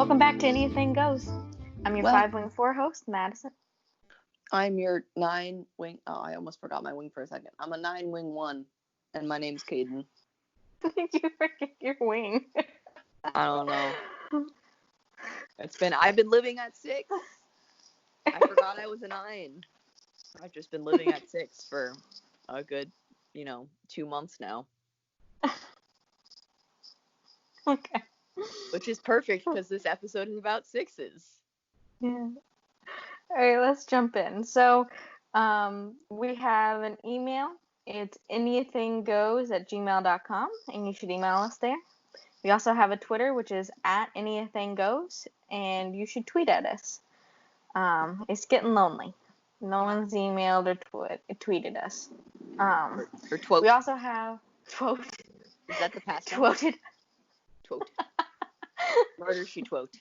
Welcome back to Anything Goes. I'm your 5-wing-4 host, Madison. I'm your 9-wing. Oh, I almost forgot my wing for a second. I'm a 9-wing-1, and my name's Caden. You forget your wing. I don't know. I've been living at 6. I forgot I was a 9. I've just been living at 6 for a good, 2 months now. Okay. Which is perfect because this episode is about 6s. Yeah. All right, let's jump in. So, we have an email. It's anythinggoes@gmail.com, and you should email us there. We also have a Twitter, which is @anythinggoes, and you should tweet at us. It's getting lonely. No one's emailed or tweeted us. Or twote. We also have twote. Is that the past? Twoted. Twote. Murder, she twote.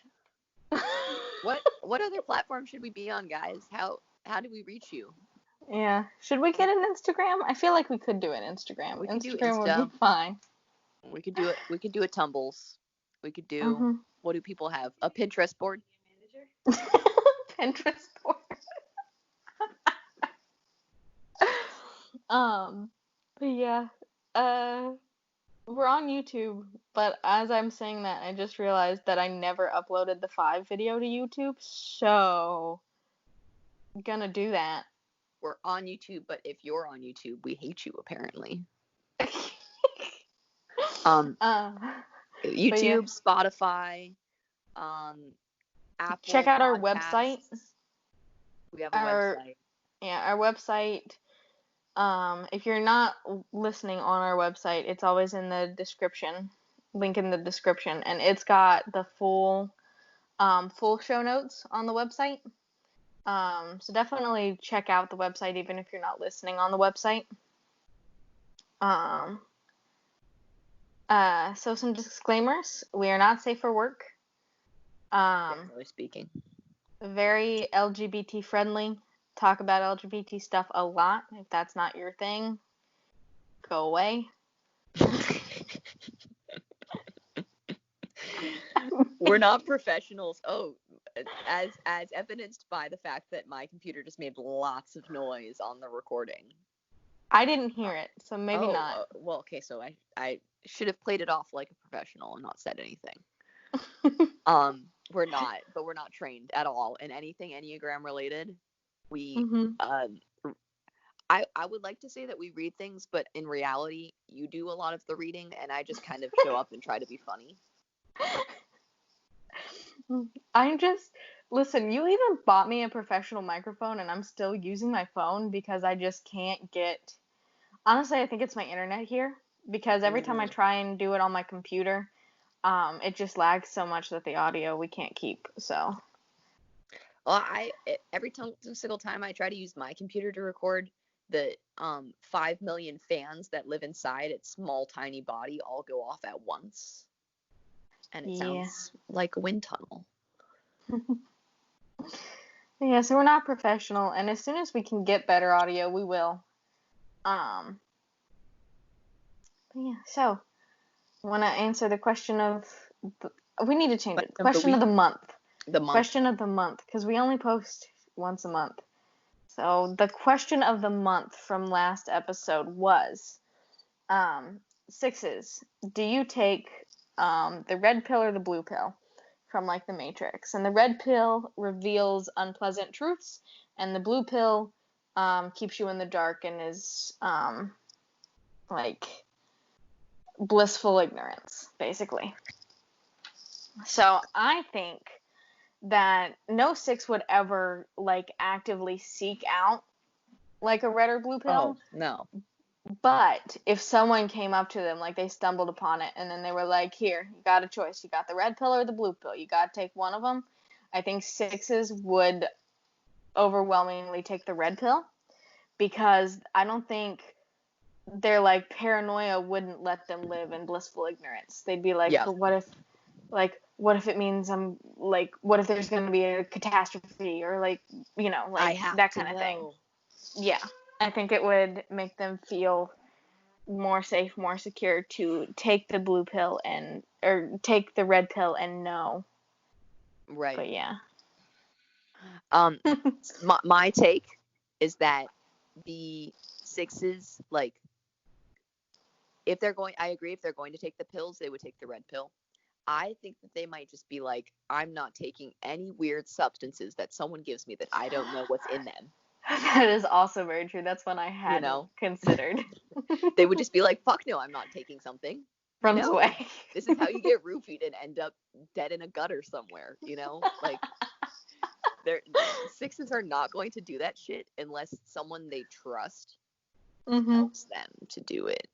What other platform should we be on, guys? How do we reach you? Yeah. Should we get an Instagram? I feel like we could do an Instagram. Instagram would be fine. We could do it. We could do a Tumbles. We could do. What do people have? A Pinterest board. Pinterest board. But yeah. We're on YouTube, but as I'm saying that, I just realized that I never uploaded the 5 video to YouTube, so I'm gonna do that. We're on YouTube, but if you're on YouTube, we hate you, apparently. YouTube, yeah. Spotify, Apple. Check out podcasts. Our website. We have a website. Yeah, our website. If you're not listening on our website, it's always in the description, link in the description, and it's got the full show notes on the website. So definitely check out the website, even if you're not listening on the website. So some disclaimers. We are not safe for work. Generally speaking. Very LGBT friendly. Talk about LGBT stuff a lot. If that's not your thing, go away. We're not professionals. Oh, as evidenced by the fact that my computer just made lots of noise on the recording. I didn't hear it, so maybe not. Well, okay, so I should have played it off like a professional and not said anything. We're not trained at all in anything Enneagram related. We, I would like to say that we read things, but in reality, you do a lot of the reading, and I just kind of show up and try to be funny. Listen, you even bought me a professional microphone, and I'm still using my phone because I just can't get, honestly, I think it's my internet here, because every time I try and do it on my computer, it just lags so much that the audio we can't keep, so. Well, every single time I try to use my computer to record, the 5 million fans that live inside its small, tiny body all go off at once. And it sounds like a wind tunnel. Yeah, so we're not professional, and as soon as we can get better audio, we will. But yeah, so I want to answer the question of we need to change it. Question of the month. Question of the month, because we only post once a month. So the question of the month from last episode was 6s. Do you take the red pill or the blue pill from like the Matrix? And the red pill reveals unpleasant truths, and the blue pill keeps you in the dark and is like blissful ignorance, basically. So I think that no 6 would ever like actively seek out like a red or blue pill. Oh, no. But if someone came up to them, like they stumbled upon it, and then they were like, here, you got a choice. You got the red pill or the blue pill. You got to take one of them. I think 6s would overwhelmingly take the red pill, because I don't think their like paranoia wouldn't let them live in blissful ignorance. They'd be like, but what if it means I'm like, what if there's going to be a catastrophe, or like, like that kind of thing. Yeah. I think it would make them feel more safe, more secure to take the blue pill or take the red pill and know Right. But yeah. Um, my take is that the sixes, like, I agree, if they're going to take the pills, they would take the red pill. I think that they might just be like, I'm not taking any weird substances that someone gives me that I don't know what's in them. That is also very true. That's one I You hadn't know, considered. they would just be like, fuck no, I'm not taking something. Runs No, away. this is how you get roofied and end up dead in a gutter somewhere, Like, sixes are not going to do that shit unless someone they trust tells them to do it.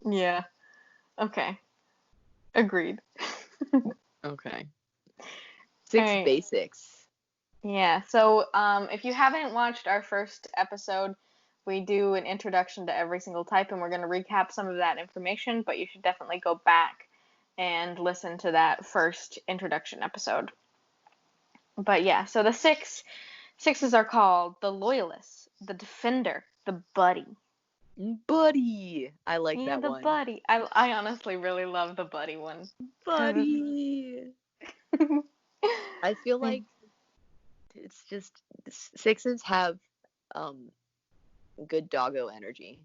Yeah. Okay. Agreed. Okay. Six All right. basics. Yeah. So, if you haven't watched our first episode, we do an introduction to every single type, and we're going to recap some of that information. But you should definitely go back and listen to that first introduction episode. But yeah, so the sixes are called the loyalist, the defender, the buddy. Buddy. I like Yeah, that the one. buddy. I honestly really love the buddy one. Buddy. I feel like it's just sixes have good doggo energy.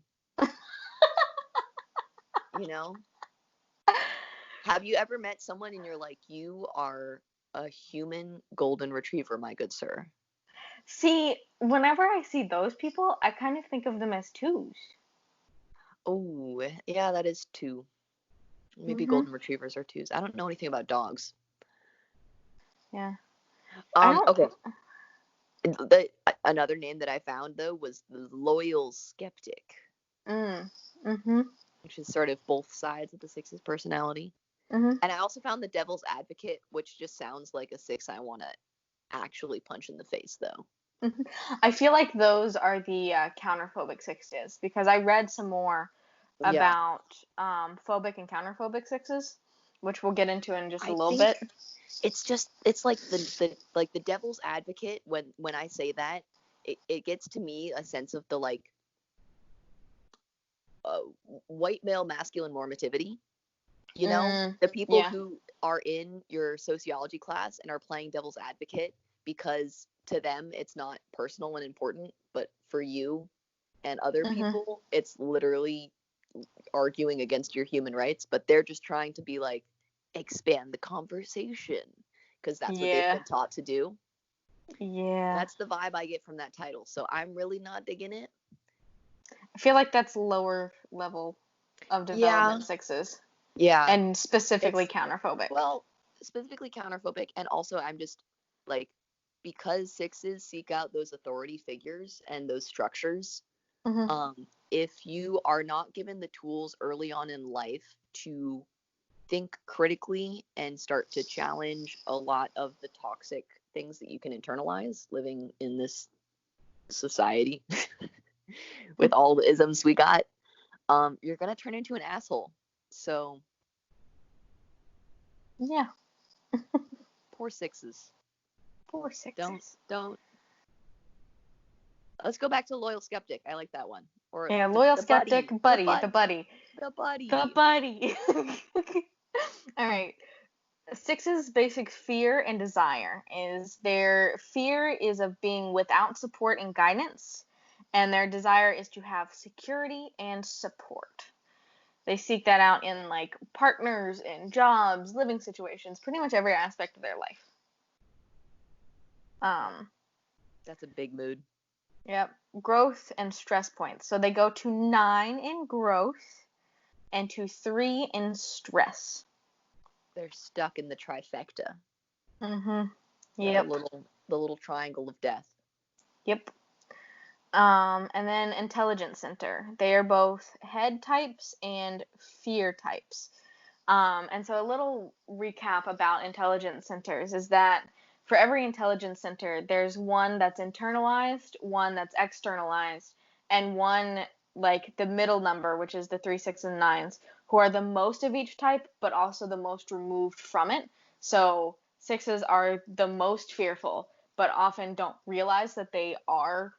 You know? Have you ever met someone and you're like, you are a human golden retriever, my good sir? See, whenever I see those people, I kind of think of them as twos. Oh, yeah, that is two. Maybe Mhm. golden retrievers are twos. I don't know anything about dogs. Yeah. I don't. Okay. Another name that I found though was the loyal skeptic, Mhm. which is sort of both sides of the six's personality. Mhm. And I also found the devil's advocate, which just sounds like a six I want to actually punch in the face though. Mhm. I feel like those are the counterphobic sixes because I read some more Yeah. about phobic and counterphobic sixes, which we'll get into in just a I little think bit. it's like the devil's advocate. When I say that, it gets to me a sense of the like white male masculine normativity. The people Yeah. who are in your sociology class and are playing devil's advocate because to them it's not personal and important, but for you and other Mhm. people it's literally arguing against your human rights, but they're just trying to be like, expand the conversation because that's what they've Yeah. been taught to do. Yeah. That's the vibe I get from that title, so I'm really not digging it. I feel like that's lower level of development sixes. Yeah, And specifically it's counterphobic. well, specifically counterphobic, and also I'm just like, because sixes seek out those authority figures and those structures. Mhm. If you are not given the tools early on in life to think critically and start to challenge a lot of the toxic things that you can internalize living in this society with all the isms we got, you're gonna turn into an asshole. So Yeah. poor sixes. Poor sixes. Don't. Let's go back to loyal skeptic. I like that one. Or Yeah, loyal the skeptic, buddy, the buddy, the buddy, buddy, the the buddy. buddy. All right. Six's basic fear and desire is their fear is of being without support and guidance, and their desire is to have security and support. They seek that out in like partners and jobs, living situations, pretty much every aspect of their life. That's a big mood. Yep. Growth and stress points. So they go to 9 in growth and to 3 in stress. They're stuck in the trifecta. Mhm. The Yep. little triangle of death. Yep. And then intelligence center. They are both head types and fear types. And so a little recap about intelligence centers is that for every intelligence center, there's one that's internalized, one that's externalized, and one like the middle number, which is the 3, 6, and 9s, who are the most of each type, but also the most removed from it. So sixes are the most fearful, but often don't realize that they are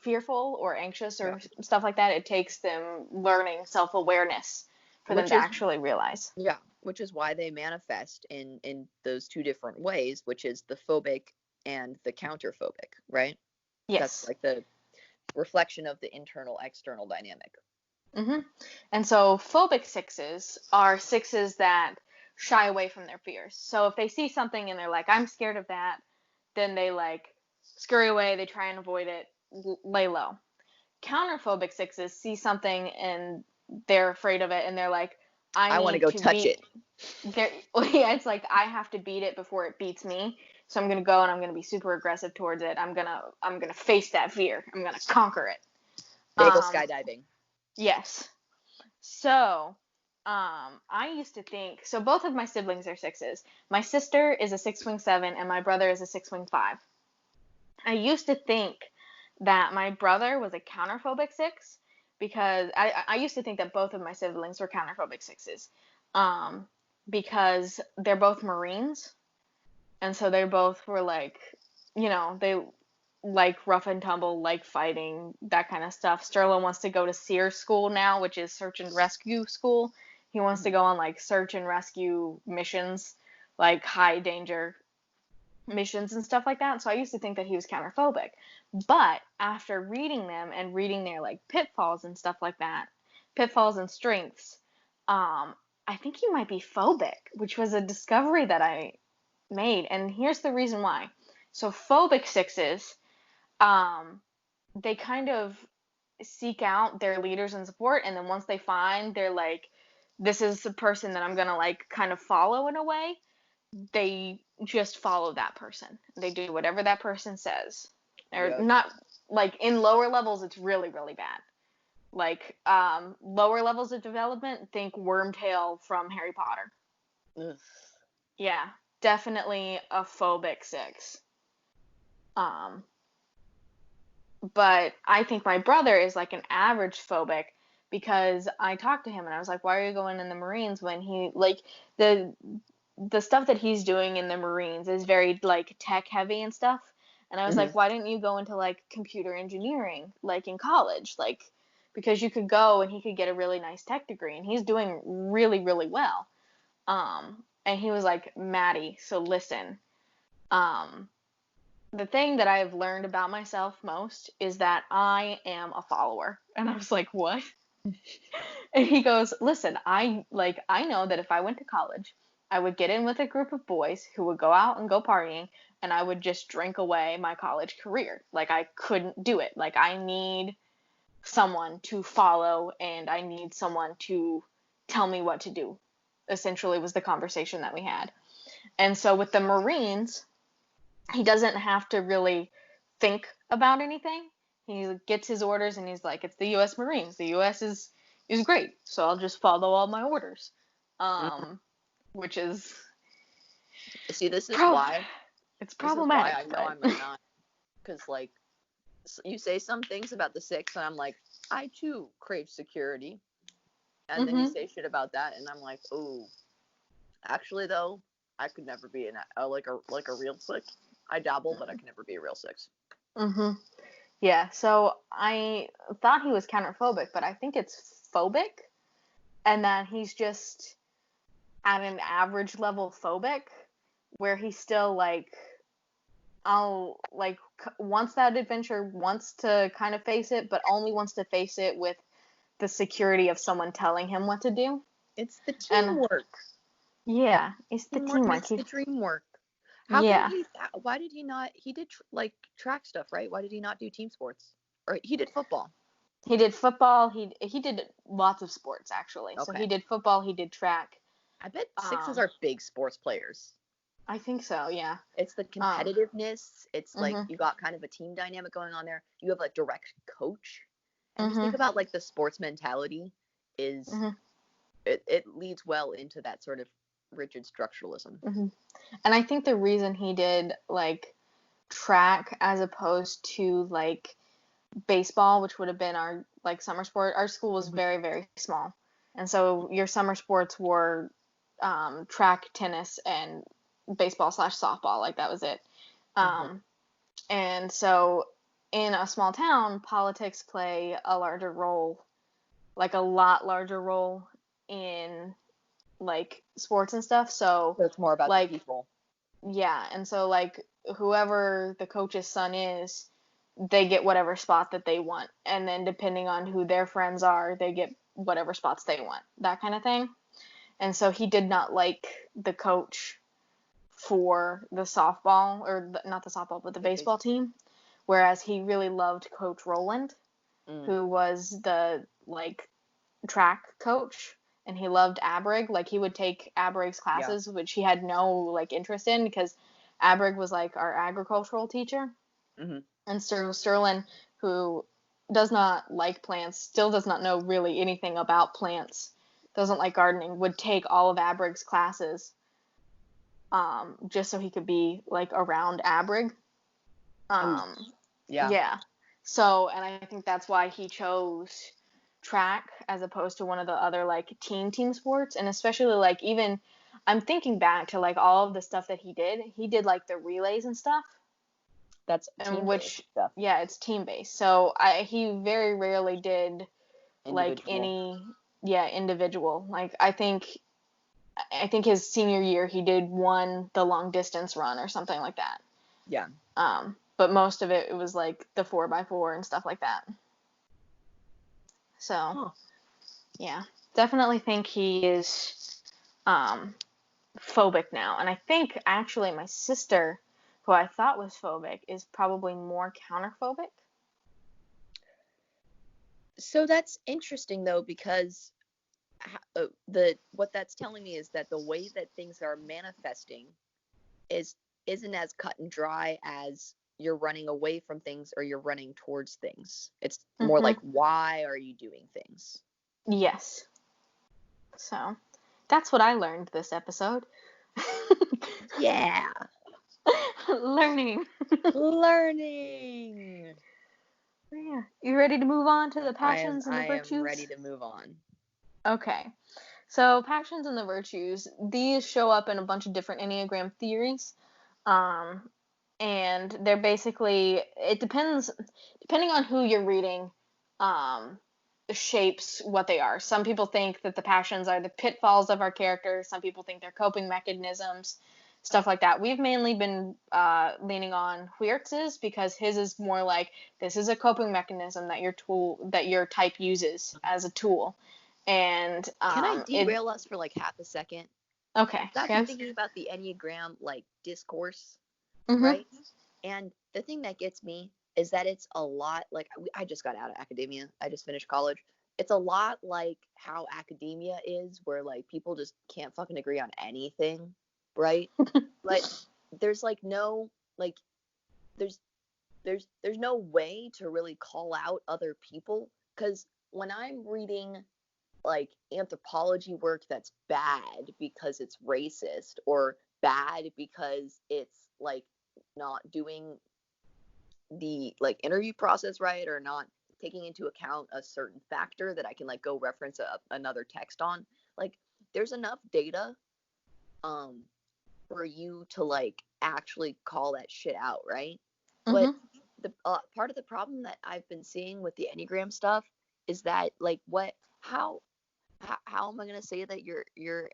fearful or anxious Yeah. or stuff like that. It takes them learning self-awareness for them Which to is actually realize. Yeah, which is why they manifest in those two different ways, which is the phobic and the counterphobic, right? That's Yes. like the reflection of the internal external dynamic. Mm-hmm. And so phobic sixes are sixes that shy away from their fears. So if they see something and they're like, I'm scared of that, then they like scurry away, they try and avoid it, lay low. Counterphobic sixes see something and they're afraid of it and they're like, I want to need go to touch beat it. yeah, it's like I have to beat it before it beats me. So I'm gonna go and I'm gonna be super aggressive towards it. I'm gonna face that fear. I'm gonna conquer it. They go Um, skydiving. yes. So, I used to think so. Both of my siblings are sixes. My sister is a 6'7", and my brother is a 6'5". I used to think that my brother was a counterphobic six because I used to think that both of my siblings were counterphobic sixes, um, because they're both Marines, and so they both were like, they like rough and tumble, like fighting, that kind of stuff. Sterling wants to go to SEER school now, which is search and rescue school. He wants to go on like search and rescue missions, like high danger missions and stuff like that. So I used to think that he was counterphobic. But after reading them and reading their like pitfalls and stuff like that, pitfalls and strengths, I think he might be phobic, which was a discovery that I made. And here's the reason why. So phobic sixes, they kind of seek out their leaders and support, and then once they find they're like, this is the person that I'm gonna like kind of follow in a way, they just follow that person. They do whatever that person says. Or Yep. not like in lower levels, it's really, really bad. Like lower levels of development, think Wormtail from Harry Potter. Ugh. Yeah, definitely a phobic six. Um, but I think my brother is like an average phobic because I talked to him and I was like, why are you going in the Marines when he like the stuff that he's doing in the Marines is very like tech heavy and stuff. And I was Mm-hmm. like, why didn't you go into like computer engineering like in college? Like because you could go and he could get a really nice tech degree and he's doing really, really well. And he was like, Maddie, so listen, um, the thing that I've learned about myself most is that I am a follower. And I was like, what? And he goes, listen, I know that if I went to college, I would get in with a group of boys who would go out and go partying, and I would just drink away my college career. Like I couldn't do it. Like I need someone to follow and I need someone to tell me what to do. Essentially was the conversation that we had. And so with the Marines, he doesn't have to really think about anything. He gets his orders and he's like, it's the US Marines. The US is great. So I'll just follow all my orders. Mm-hmm. Which is See, this is prob- why it's this is why problematic, I know but I'm a 9, because like you say some things about the 6 and I'm like, I too crave security, and then you mhm. say shit about that and I'm like, oh, actually though, I could never be like a real 6. I dabble, but I can never be a real 6. Mhm. Yeah, so I thought he was counterphobic, but I think it's phobic and that he's just at an average level phobic where he's still like I'll like wants that adventure, wants to kind of face it, but only wants to face it with the security of someone telling him what to do. It's the And teamwork. yeah, it's the Teamwork teamwork. makes the dream work. How come Yeah, why did he not, he did like track stuff, right? Why did he not do team sports? Or he did football. he did football. He did lots of sports actually. So he Okay. did football. He did track. I bet 6s Um, are big sports players. I think so. Yeah. It's the Um. competitiveness. It's like Mhm. you got kind of a team dynamic going on there. You have a direct coach. And just think Mhm. about like the sports mentality is Mhm. it leads well into that sort of rigid structuralism. Mhm. And I think the reason he did like track as opposed to like baseball, which would have been our like summer sport. Our school was Mm-hmm. very, very small, and so your summer sports were track, tennis, and baseball slash softball. Like that was it. Mm-hmm. Um, and so in a small town, politics play a larger role, like a lot larger role in like sports and stuff. So So it's more about the like people. yeah, and so like whoever the coach's son is, they get whatever spot that they want, and then depending on who their friends are, they get whatever spots they want, that kind of thing. And so he did not like the coach for the softball, or not the softball, but the The baseball baseball. team, whereas he really loved Coach Roland, Mm. who was the like track coach, and he loved Abrig. Like he would take Abrig's Yeah. classes, which he had no like interest in because Abrig was like our agricultural teacher. Mm-hmm. And so Sterling, who does not like plants, still does not know really anything about plants, doesn't like gardening, would take all of Abrig's classes, just so he could be like around Abrig. Ooh. Um, Yeah. yeah. So, and I think that's why he chose track as opposed to one of the other like team sports. And especially like even I'm thinking back to like all of the stuff that he did. He did like the relays and stuff, That's and team-based which stuff. yeah, it's team based. So he very rarely did like Individual. any individual. Like I think his senior year he did one the long distance run or something like that. Yeah. But most of it was like the 4x4 and stuff like that. So, Huh. yeah, definitely think he is phobic now. And I think actually my sister, who I thought was phobic, is probably more counterphobic. So that's interesting though, because what that's telling me is that the way that things are manifesting isn't as cut and dry as you're running away from things or you're running towards things. It's more like, why are you doing things? Yes. So, that's what I learned this episode. Yeah. Learning. Learning. Yeah. You ready to move on to the I am passions and the I am virtues? ready to move on. Okay. So, passions and the virtues, these show up in a bunch of different Enneagram theories. Um, and they're basically, it depending on who you're reading, um, shapes what they are. Some people think that the passions are the pitfalls of our characters. Some people think they're coping mechanisms, stuff like that. We've mainly been leaning on Huertz's because his is more like this is a coping mechanism that your type uses as a tool, and Can I it derail us for like half a second? okay, I've been yes, thinking about the Enneagram like discourse, mhm, right? And the thing that gets me is that it's a lot like I just got out of academia. I just finished college. It's a lot like how academia is, where like people just can't fucking agree on anything, right? But there's like no like there's there's no way to really call out other people, because when I'm reading like anthropology work that's bad because it's racist or bad because it's like not doing the like interview process right or not taking into account a certain factor that I can like go reference another text on, like there's enough data um for you to like actually call that shit out, right? But mhm, the part of the problem that I've been seeing with the Enneagram stuff is that like how am I going to say that your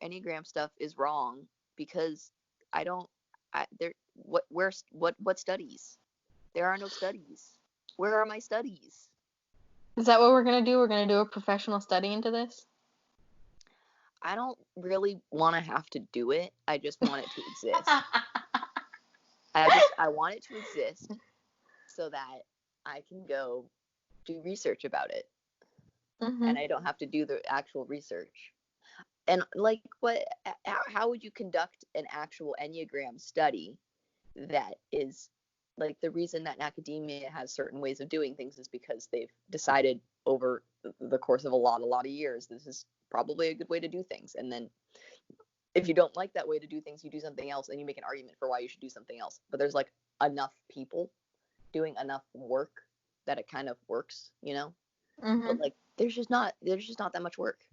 Enneagram stuff is wrong, because I don't I there what studies? There are no studies. Where are my studies? is that what we're gonna do? We're gonna do a professional study into this. I don't really want to have to do it. I just want it to exist. I want it to exist so that I can go do research about it and Mhm. I don't have to do the actual research. And like how would you conduct an actual Enneagram study that is like the reason that academia has certain ways of doing things is because they've decided over the course of a lot of years this is probably a good way to do things, and then if you don't like that way to do things you do something else and you make an argument for why you should do something else, but there's like enough people doing enough work that it kind of works, you know. But Mhm. like there's just not that much work.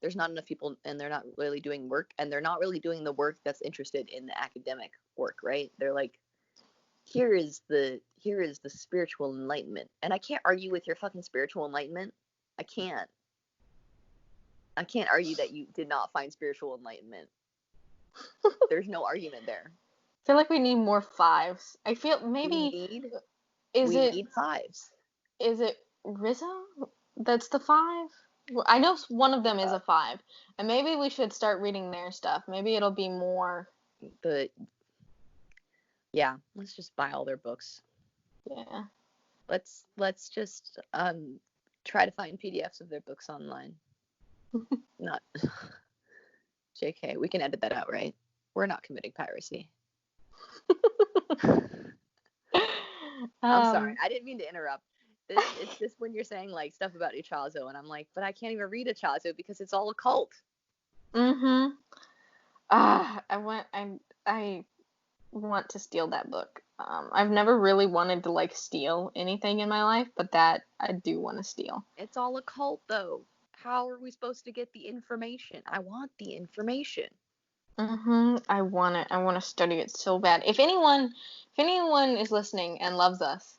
There's not enough people and they're not really doing work, and they're not really doing the work that's interested in the academic work, right? They're like, here is the spiritual enlightenment, and I can't argue with your fucking spiritual enlightenment. I can't. I can't argue that you did not find spiritual enlightenment. There's no argument there. I feel like we need more 5s. I feel maybe we need 5s. Is it Rizzo? That's the 5? Well, I know one of them is a 5, and maybe we should start reading their stuff. Maybe it'll be more. But yeah, let's just buy all their books. Yeah. Let's just try to find PDFs of their books online. Not JK, we can edit that out, right? We're not committing piracy. I'm sorry, I didn't mean to interrupt. It's just when you're saying like stuff about Ichazo, and I'm like, but I can't even read Ichazo because it's all occult. I want to steal that book. I've never really wanted to like steal anything in my life, but that I do want to steal. It's all occult though. How are we supposed to get the information? I want the information. I want it. I want to study it so bad. If anyone is listening and loves us,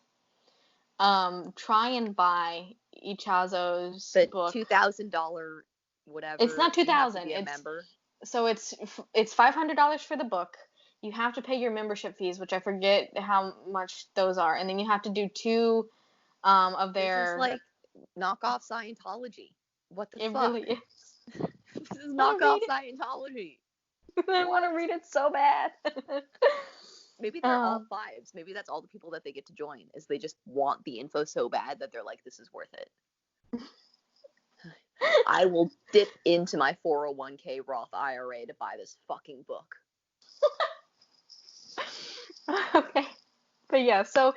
try and buy Ichazo's book. The $2,000 whatever. It's not 2,000. It's member. So it's $500 for the book. You have to pay your membership fees, which I forget how much those are, and then you have to do 2 of their. This is like knockoff Scientology. What the fuck? It really is. This is knockoff Scientology. I want to read it so bad. Maybe they're all 5s. Maybe that's all the people that they get to join, is they just want the info so bad that they're like, this is worth it. I will dip into my 401k Roth IRA to buy this fucking book. Okay. But yeah, so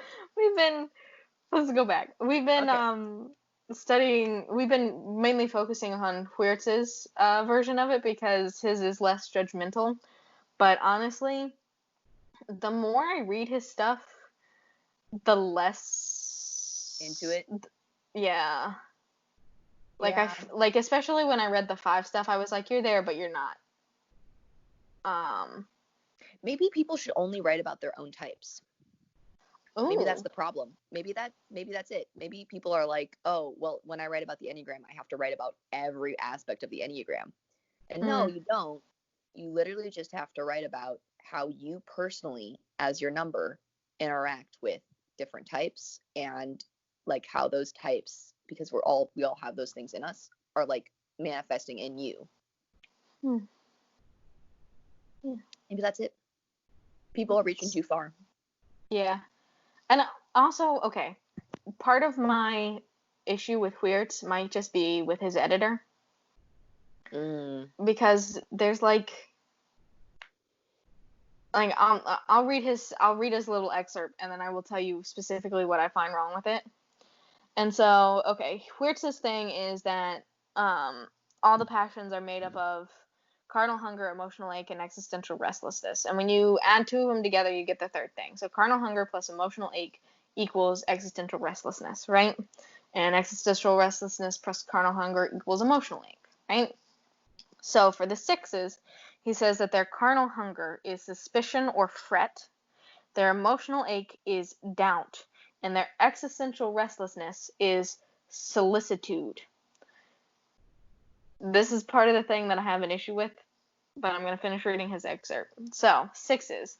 let's go back. We've been studying, we've been mainly focusing on Huertz's version of it because his is less judgmental. But honestly, the more I read his stuff, the less into it. Yeah. Like especially when I read the 5 stuff, I was like, you're there, but you're not. Maybe people should only write about their own types. Ooh. Maybe that's the problem. Maybe that's it. Maybe people are like, oh, well, when I write about the Enneagram, I have to write about every aspect of the Enneagram. And no, you don't. You literally just have to write about how you personally, as your number, interact with different types, and like how those types, because we all have those things in us, are like manifesting in you. Yeah. Maybe that's it. People are reaching too far. Yeah. And also, okay, part of my issue with Huertz might just be with his editor. Because there's like I'll read his little excerpt, and then I will tell you specifically what I find wrong with it. And so, okay, Huertz's thing is that all the passions are made up of carnal hunger, emotional ache, and existential restlessness. And when you add 2 of them together, you get the third thing. So carnal hunger plus emotional ache equals existential restlessness, right? And existential restlessness plus carnal hunger equals emotional ache, right? So for the 6s, he says that their carnal hunger is suspicion or fret, their emotional ache is doubt, and their existential restlessness is solicitude. This is part of the thing that I have an issue with, but I'm going to finish reading his excerpt. So, 6s.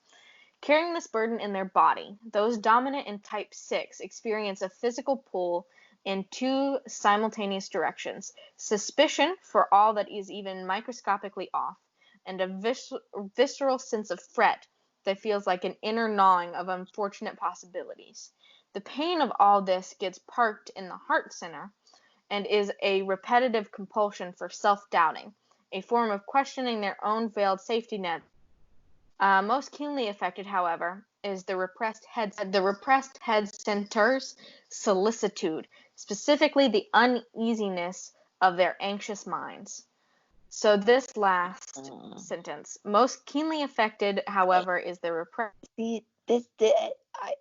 Carrying this burden in their body, those dominant in type 6 experience a physical pull in 2 simultaneous directions: suspicion for all that is even microscopically off, and a visceral sense of fret that feels like an inner gnawing of unfortunate possibilities. The pain of all this gets parked in the heart center and is a repetitive compulsion for self-doubting, a form of questioning their own veiled safety net. Most keenly affected, however, is the repressed head center's solicitude, specifically the uneasiness of their anxious minds. So this last sentence, most keenly affected, however, is the repressed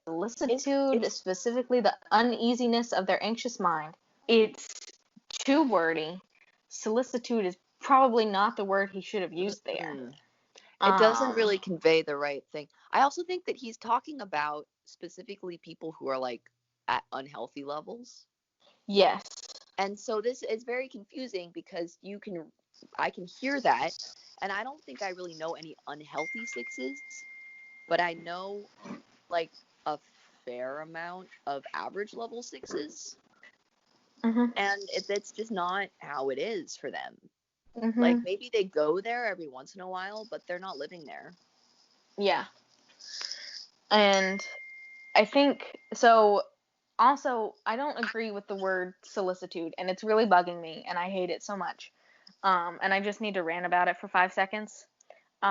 solicitude, specifically the uneasiness of their anxious mind. It's too wordy. Solicitude is probably not the word he should have used there. It doesn't really convey the right thing. I also think that he's talking about specifically people who are like at unhealthy levels. Yes. And so this is very confusing because I can hear that, and I don't think I really know any unhealthy sixes, but I know like a fair amount of average level sixes, Mhm. and it's just not how it is for them. Like Mhm. maybe they go there every once in a while, but they're not living there. Yeah. And I think so. Also, I don't agree with the word solicitude, and it's really bugging me, and I hate it so much. And I just need to rant about it for 5 seconds.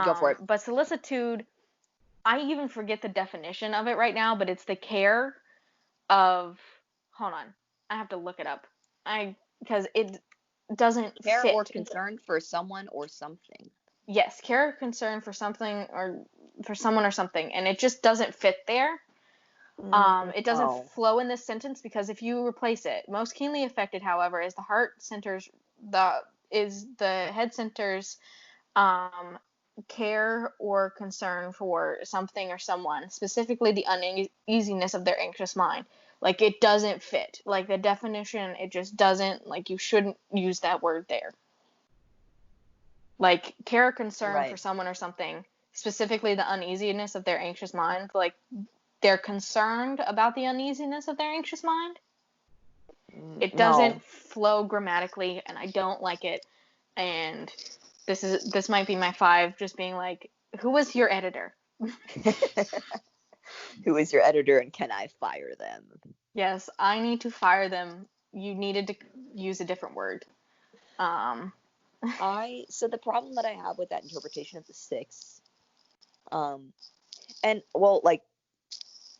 Go for it. But solicitude, I even forget the definition of it right now, but it's the care of. Hold on, I have to look it up. Because it doesn't Care or fit. concern for someone or something. Yes, care or concern for something or for someone or something, and it just doesn't fit there. It doesn't No. flow in this sentence because if you replace it, most keenly affected, however, is the heart centers the head centers um, care or concern for something or someone, specifically the uneasiness of their anxious mind. Like it doesn't fit. Like the definition, it just doesn't. Like you shouldn't use that word there. Like care or concern for Right. someone or something, specifically the uneasiness of their anxious mind. Like they're concerned about the uneasiness of their anxious mind. It No. doesn't flow grammatically, and I don't like it. And this might be my 5, just being like, who was your editor? Who is your editor and can I fire them? Yes, I need to fire them. You needed to use a different word. Um, So the problem that I have with that interpretation of the 6, and well, like,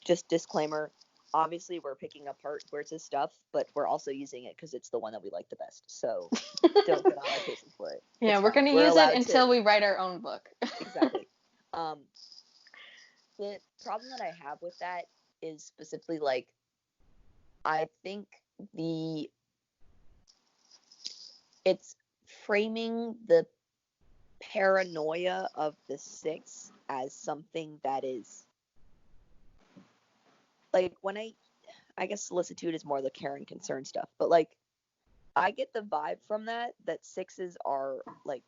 just disclaimer, obviously we're picking apart Huertz's stuff, but we're also using it because it's the one that we like the best. So don't get on our cases for it. yeah, It's we're fine. gonna We're use it allowed to. until we write our own book. Exactly. Um, the problem that I have with that is specifically like, I think the it's framing the paranoia of the 6 as something that is like, when I guess solicitude is more the care and concern stuff, but like I get the vibe from that sixes are like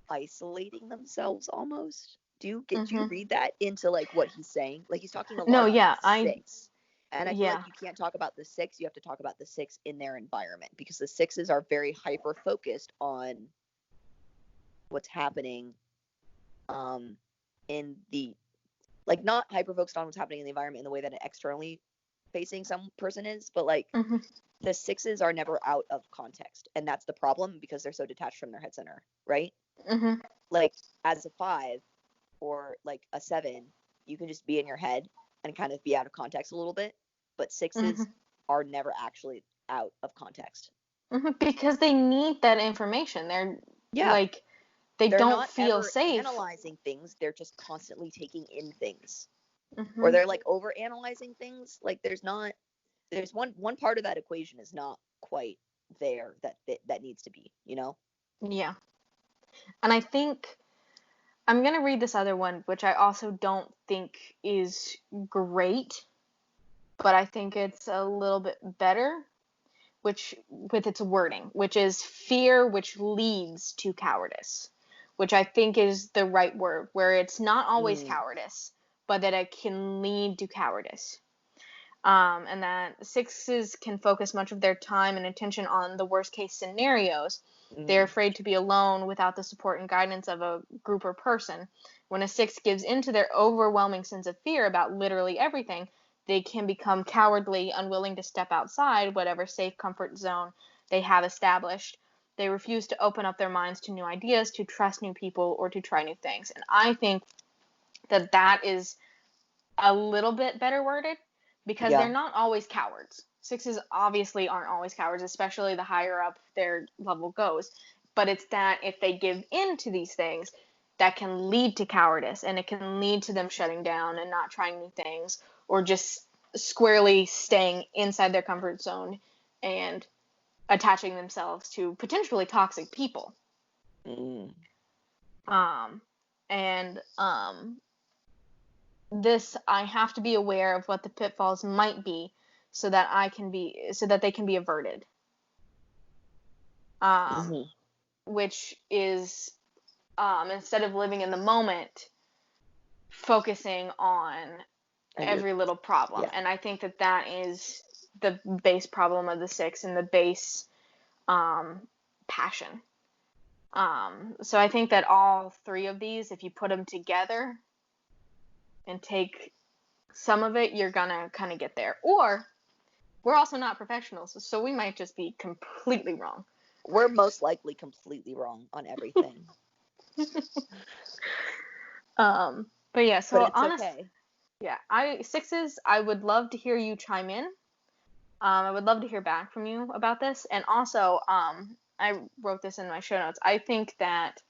isolating themselves almost. Do you hmm read that into like what he's saying? Like he's talking a lot No, about yeah, the 6. And I feel yeah. like you can't talk about the 6, you have to talk about the 6 in their environment, because the 6s are very hyper focused on what's happening in the, like, not hyper focused on what's happening in the environment in the way that an externally facing some person is, but like hmm the 6s are never out of context, and that's the problem because they're so detached from their head center, right? hmm Like as a 5 or like a 7, you can just be in your head and kind of be out of context a little bit, but 6s hmm are never actually out of context. Because they need that information. They're Yeah, like they they're don't not feel ever safe. analyzing things, they're just constantly taking in things, or hmm they're like over analyzing things. Like there's one part of that equation is not quite there that needs to be, you know. Yeah. And I think I'm going to read this other one, which I also don't think is great, but I think it's a little bit better, which with its wording, which is fear which leads to cowardice, which I think is the right word, where it's not always Mm, cowardice, but that it can lead to cowardice. And that 6s can focus much of their time and attention on the worst case scenarios. They're mm, afraid to be alone without the support and guidance of a group or person. When a 6 gives in to their overwhelming sense of fear about literally everything, they can become cowardly, unwilling to step outside whatever safe comfort zone they have established. They refuse to open up their minds to new ideas, to trust new people, or to try new things. And I think that that is a little bit better worded because they're yeah. not always cowards. 6s obviously aren't always cowards, especially the higher up their level goes. But it's that if they give in to these things, that can lead to cowardice, and it can lead to them shutting down and not trying new things, or just squarely staying inside their comfort zone and attaching themselves to potentially toxic people. Mm, Um, and this, I have to be aware of what the pitfalls might be so that they can be averted. Mm-hmm. Which is, instead of living in the moment, focusing on every little problem. Yeah. And I think that is the base problem of the 6 and the base passion. So I think that all 3 of these, if you put them together and take some of it, you're gonna kind of get there. Or we're also not professionals, so we might just be completely wrong. We're most likely completely wrong on everything. But yeah, so but it's okay. Yeah, 6s, I would love to hear you chime in. I would love to hear back from you about this. And also, I wrote this in my show notes. I think that,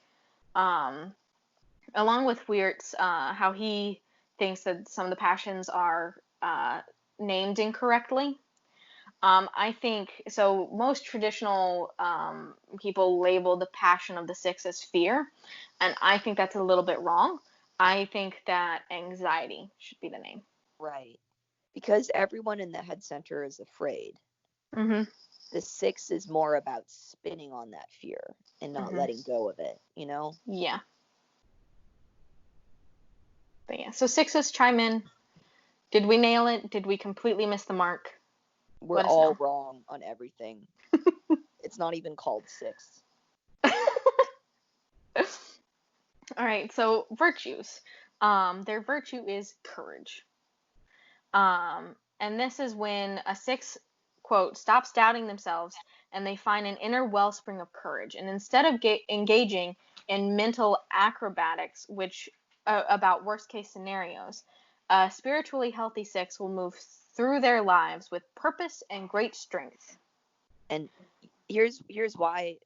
along with Huertz, how he thinks that some of the passions are named incorrectly. I think so. Most traditional people label the passion of the 6 as fear, and I think that's a little bit wrong. I think that anxiety should be the name. Right. Because everyone in the head center is afraid. Mm-hmm. The 6 is more about spinning on that fear and not letting go of it, you know? Yeah. But yeah, so 6s, chime in. Did we nail it? Did we completely miss the mark? We're all wrong on everything. It's not even called 6. All right, so virtues. Their virtue is courage. And this is when a 6, quote, stops doubting themselves and they find an inner wellspring of courage. And instead of engaging in mental acrobatics, which about worst case scenarios, a spiritually healthy 6 will move through their lives with purpose and great strength. And here's why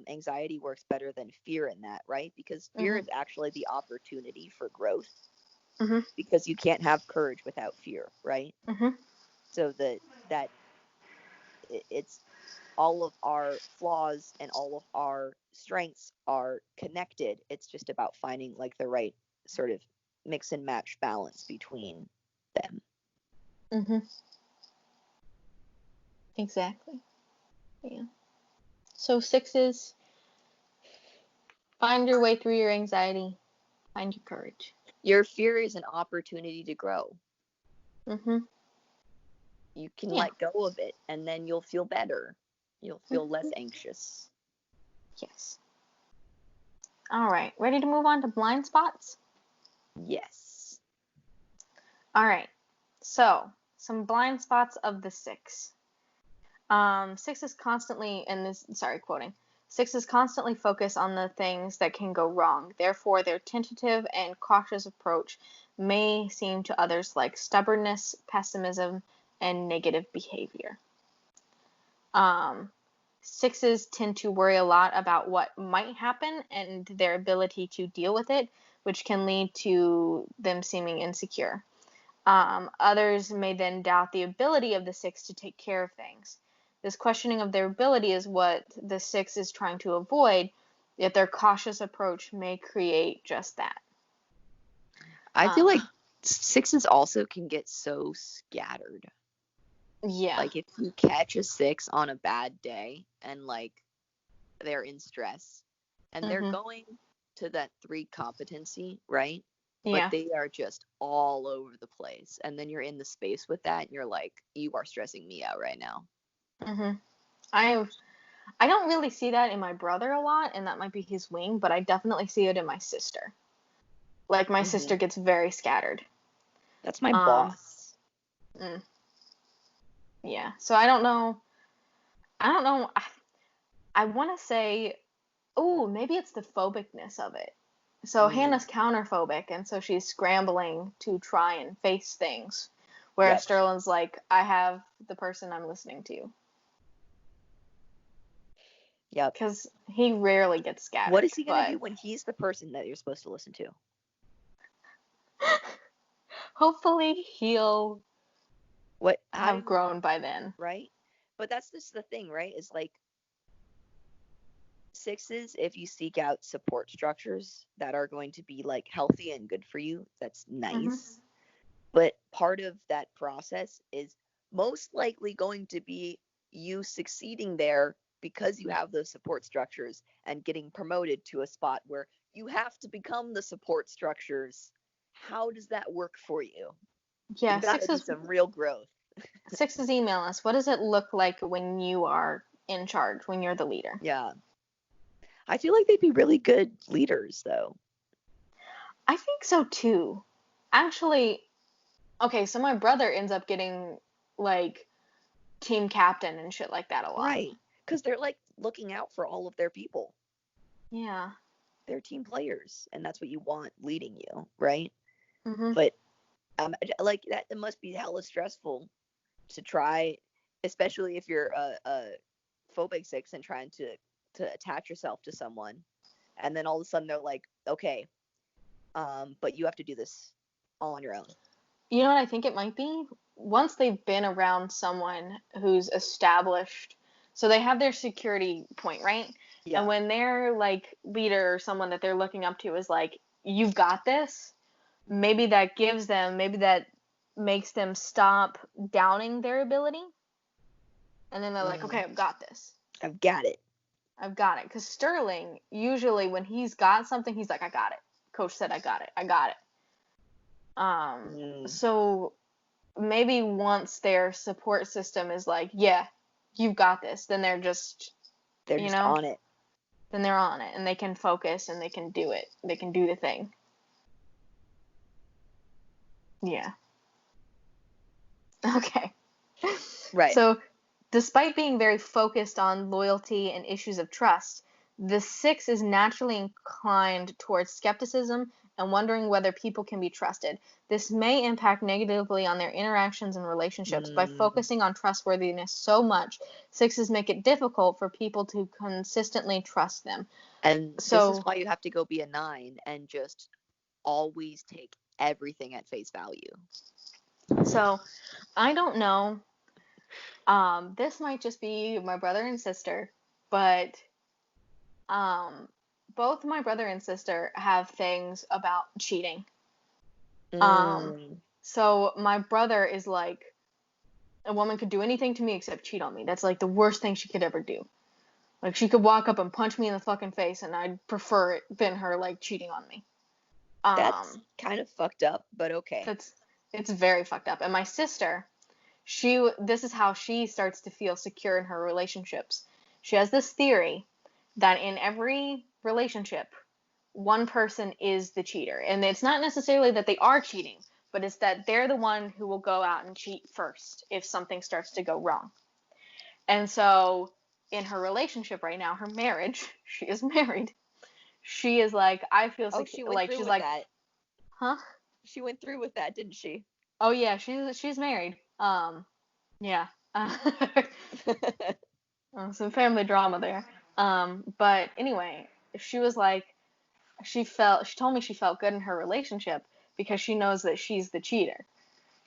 anxiety works better than fear in that, right? Because fear is actually the opportunity for growth. Because you can't have courage without fear, right? So that it's all of our flaws and all of our strengths are connected. It's just about finding like the right sort of mix and match balance between them. Exactly. Yeah. So 6s, find your way through your anxiety. Find your courage. Your fear is an opportunity to grow. You can let go of it, and then you'll feel better. You'll feel less anxious. Yes. All right. Ready to move on to blind spots? Yes. All right. So, some blind spots of the 6. 6 is constantly, quoting, 6 constantly focus on the things that can go wrong. Therefore, their tentative and cautious approach may seem to others like stubbornness, pessimism, and negative behavior. 6s tend to worry a lot about what might happen and their ability to deal with it, which can lead to them seeming insecure. Others may then doubt the ability of the 6 to take care of things. This questioning of their ability is what the 6 is trying to avoid, yet their cautious approach may create just that. I feel like 6s also can get so scattered. Yeah. Like if you catch a 6 on a bad day and like they're in stress and they're going to that 3 competency, right? Yeah. But they are just all over the place. And then you're in the space with that and you're like, you are stressing me out right now. I don't really see that in my brother a lot, and that might be his wing, but I definitely see it in my sister. Like my sister gets very scattered. That's my boss. Yeah. So I don't know. I want to say, maybe it's the phobicness of it. So Hannah's counterphobic, and so she's scrambling to try and face things. Whereas Sterling's like, I have the person I'm listening to. Yep. Because he rarely gets scattered. What is he going to do when he's the person that you're supposed to listen to? Hopefully he'll have grown by then. Right? But that's just the thing, right? Is like 6s, if you seek out support structures that are going to be like healthy and good for you, that's nice. But part of that process is most likely going to be you succeeding there because you have those support structures and getting promoted to a spot where you have to become the support structures. How does that work for you? Yeah, You've got to do some real growth. Sixes email us. What does it look like when you are in charge, when you're the leader? Yeah. I feel like they'd be really good leaders, though. I think so too. Actually, okay, so my brother ends up getting like team captain and shit like that a lot. Right. Because they're like looking out for all of their people. Yeah. They're team players, and that's what you want leading you, right? Mm-hmm. But like that, it must be hella stressful to try, especially if you're a phobic six and trying to attach yourself to someone, and then all of a sudden they're like, okay, but you have to do this all on your own. You know what I think it might be? Once they've been around someone who's established, so they have their security point, right? Yeah. And when their like leader or someone that they're looking up to is like, you've got this, maybe that makes them stop doubting their ability. And then they're like, okay, I've got this. I've got it. I've got it. Because Sterling, usually when he's got something, he's like, I got it. Coach said, I got it. I got it. So maybe once their support system is like, yeah, you've got this, then they're just on it. Then they're on it and they can focus and they can do it. They can do the thing. Yeah. Okay. Right. So, despite being very focused on loyalty and issues of trust, the six is naturally inclined towards skepticism and wondering whether people can be trusted. This may impact negatively on their interactions and relationships. By focusing on trustworthiness so much, sixes make it difficult for people to consistently trust them. And so, this is why you have to go be a 9 and just always take everything at face value. So, I don't know. This might just be my brother and sister, but both my brother and sister have things about cheating. So my brother is like, a woman could do anything to me except cheat on me. That's like the worst thing she could ever do. Like she could walk up and punch me in the fucking face and I'd prefer it than her like cheating on me. That's kind of fucked up, but okay. It's very fucked up. And my sister, this is how she starts to feel secure in her relationships. She has this theory that in every relationship, one person is the cheater. And it's not necessarily that they are cheating, but it's that they're the one who will go out and cheat first if something starts to go wrong. And so in her relationship right now, her marriage, she is married. She is like, I feel secure. Like she's like, that. Huh? She went through with that, didn't she? Oh yeah, she's married. Yeah. Some family drama there. But anyway, she was like, she told me she felt good in her relationship because she knows that she's the cheater.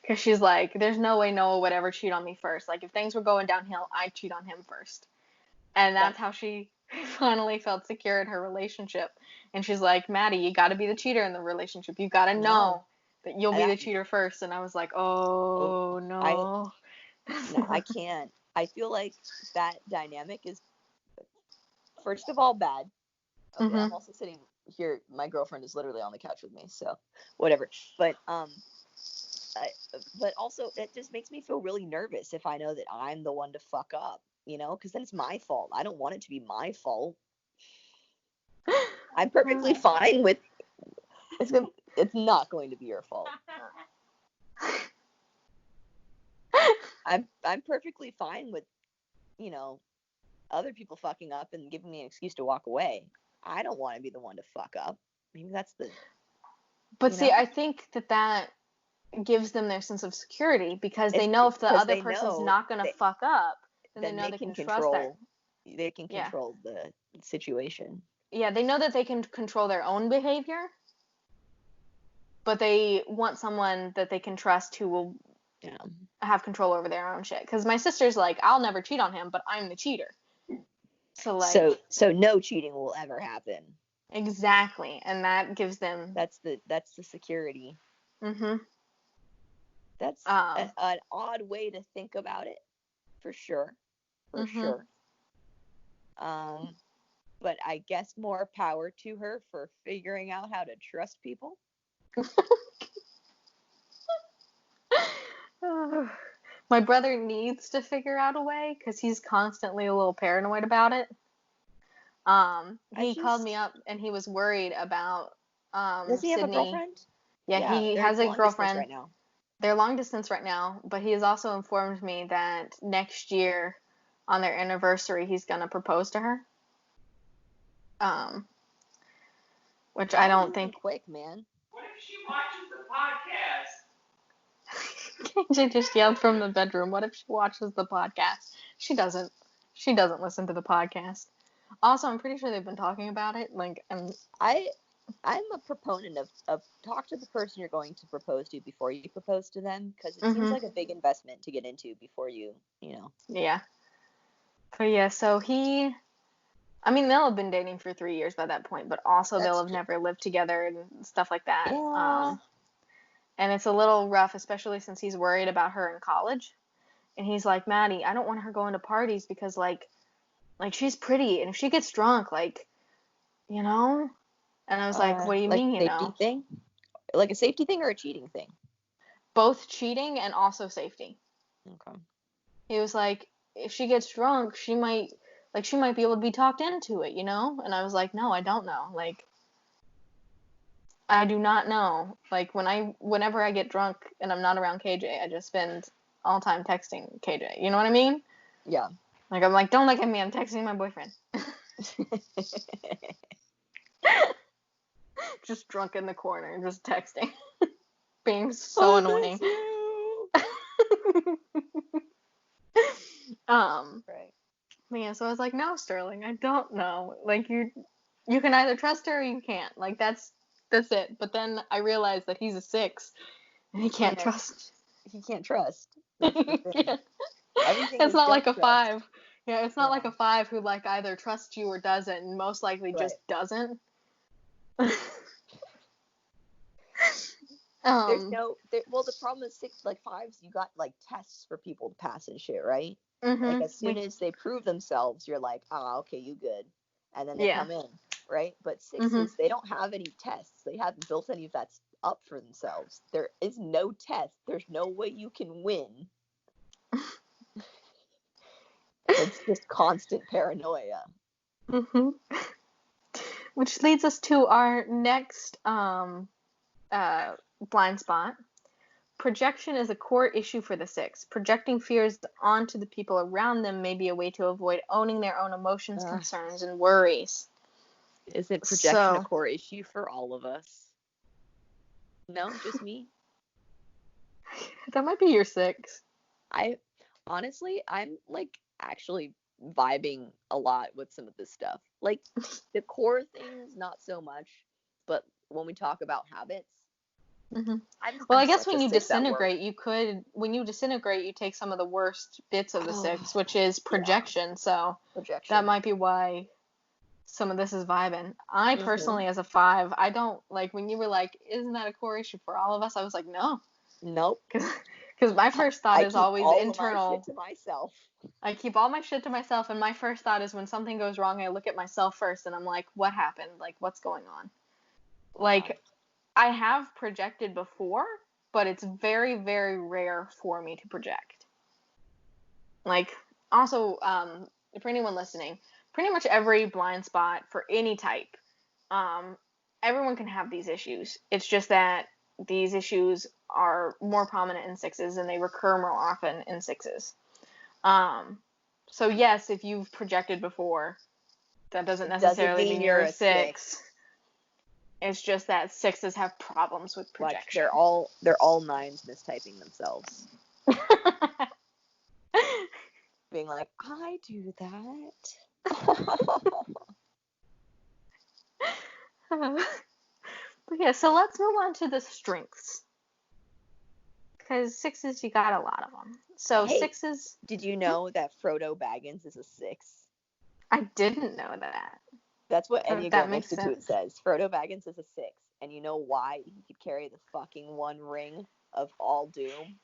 Because she's like, there's no way Noah would ever cheat on me first. Like, if things were going downhill, I'd cheat on him first. And that's how she finally felt secure in her relationship. And she's like, Maddie, you got to be the cheater in the relationship. You got to know that you'll be the cheater first. And I was like, oh, no. No, I can't. I feel like that dynamic is, first of all, bad. Okay, I'm also sitting here. My girlfriend is literally on the couch with me, so whatever. But but also it just makes me feel really nervous if I know that I'm the one to fuck up, because then it's my fault. I don't want it to be my fault. I'm perfectly fine with it's not going to be your fault. I'm perfectly fine with, other people fucking up and giving me an excuse to walk away. I don't want to be the one to fuck up. Maybe that's the. But see, I think that gives them their sense of security because they know if the other person's not going to fuck up, then they know they can trust that. They can control the situation. Yeah, they know that they can control their own behavior, but they want someone that they can trust who will have control over their own shit. Because my sister's like, I'll never cheat on him, but I'm the cheater. So like, so no cheating will ever happen. Exactly, and that gives them. That's the security. That's an odd way to think about it, for sure. For sure. But I guess more power to her for figuring out how to trust people. My brother needs to figure out a way because he's constantly a little paranoid about it. He called me up and he was worried about Does he have a Sydney. girlfriend? Yeah, he has a girlfriend right now. They're long distance right now, but he has also informed me that next year on their anniversary he's gonna propose to her. Which I don't think quick, man. What if she watches the podcast? KJ just yelled from the bedroom. What if she watches the podcast? She doesn't. She doesn't listen to the podcast. Also, I'm pretty sure they've been talking about it. Like, I'm a proponent of talk to the person you're going to propose to before you propose to them, because it seems like a big investment to get into before you know. Yeah. But yeah, so they'll have been dating for 3 years by that point, but also they'll have never lived together and stuff like that. Yeah. And it's a little rough, especially since he's worried about her in college. And he's like, Maddie, I don't want her going to parties because, like she's pretty, and if she gets drunk, like, you know? And I was like, what do you mean, you know? Thing? Like a safety thing or a cheating thing? Both cheating and also safety. Okay. He was like, if she gets drunk, she might be able to be talked into it, you know? And I was like, no, I don't know. Like, I do not know. Like, whenever I get drunk and I'm not around KJ, I just spend all time texting KJ. You know what I mean? Yeah. Like, I'm like, don't look at me. I'm texting my boyfriend. Just drunk in the corner, just texting. Being so annoying. Right. Yeah, so I was like, no, Sterling, I don't know. Like, you can either trust her or you can't. Like, that's it. But then I realized that he's a 6 and he can't trust. He can't trust. Yeah. It's not like a 5. Yeah, it's not like a 5 who, like, either trusts you or doesn't, and most likely just doesn't. The problem is 5s, you got like tests for people to pass and shit, right? Like, as soon as they prove themselves, you're like, okay, you good, and then they come in, right? But 6s, they don't have any tests. They haven't built any of that up for themselves. There is no test. There's no way you can win. It's just constant paranoia. Which leads us to our next blind spot. Projection is a core issue for the 6. Projecting fears onto the people around them may be a way to avoid owning their own emotions, concerns, and worries. Is it projection a core issue for all of us? No, just me? That might be your 6. Honestly, I'm like actually vibing a lot with some of this stuff. Like, the core things, not so much, but when we talk about habits, well, I guess when you disintegrate, you take some of the worst bits of the 6, which is projection. Yeah. So that might be why some of this is vibing. I personally, as a 5, I don't like when you were like, isn't that a core issue for all of us? I was like, no. Nope. Because my first thought is always internal. My shit to myself. I keep all my shit to myself, and my first thought is when something goes wrong, I look at myself first, and I'm like, what happened? Like, what's going on? Like, I have projected before, but it's very, very rare for me to project. Like, also, for anyone listening, pretty much every blind spot for any type, everyone can have these issues. It's just that these issues are more prominent in 6s and they recur more often in 6s. So yes, if you've projected before, that doesn't necessarily mean you're a 6. It's just that 6s have problems with projection. Like, they're all 9s mistyping themselves. Being like, I do that. But yeah, so let's move on to the strengths. Because 6s, you got a lot of them. So 6s... Did you know that Frodo Baggins is a 6? I didn't know that. That's what Enneagram Institute says. Frodo Baggins is a 6. And you know why he could carry the fucking one ring of all doom?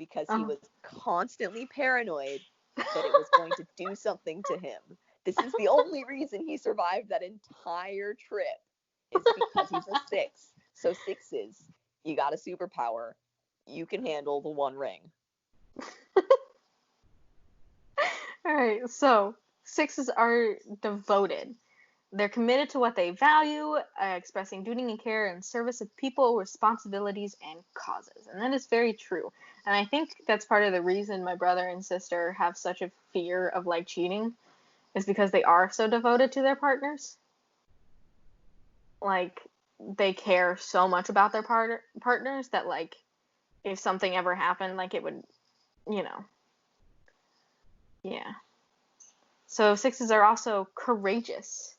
because he Uh-huh. was constantly paranoid that it was going to do something to him. This is the only reason he survived that entire trip, is because he's a 6. So 6s, you got a superpower. You can handle the One Ring. All right, so 6s are devoted. They're committed to what they value, expressing duty and care in service of people, responsibilities, and causes. And that is very true. And I think that's part of the reason my brother and sister have such a fear of like cheating, is because they are so devoted to their partners. Like, they care so much about their partners that, like, if something ever happened, like, it would, you know, yeah. So 6s are also courageous.